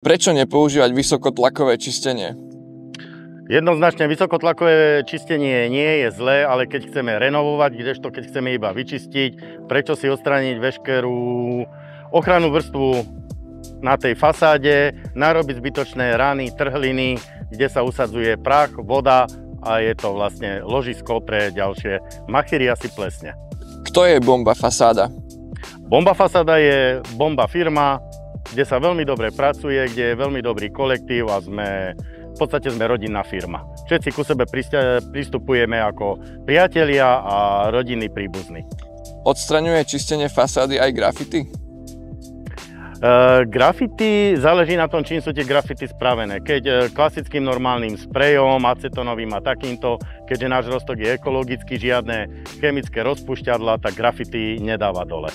Prečo nepoužívať vysokotlakové čistenie? Jednoznačne vysokotlakové čistenie nie je zlé, ale keď chceme renovovať, kdežto keď chceme iba vyčistiť, prečo si odstrániť veškerú ochrannú vrstvu na tej fasáde, narobiť zbytočné rany, trhliny, kde sa usadzuje prach, voda a je to vlastne ložisko pre ďalšie machiriasy plesne. Kto je Bomba fasáda? Bomba fasáda je bomba firma, kde sa veľmi dobre pracuje, kde je veľmi dobrý kolektív a v podstate sme rodinná firma. Všetci ku sebe pristupujeme ako priatelia a rodinní príbuzní. Odstraňuje čistenie fasády aj grafity? Grafity záleží na tom, čím sú tie grafity spravené. Keď klasickým normálnym sprejom, acetonovým a takýmto, keďže náš roztok je ekologický, žiadne chemické rozpušťadlá, tak grafity nedáva dole.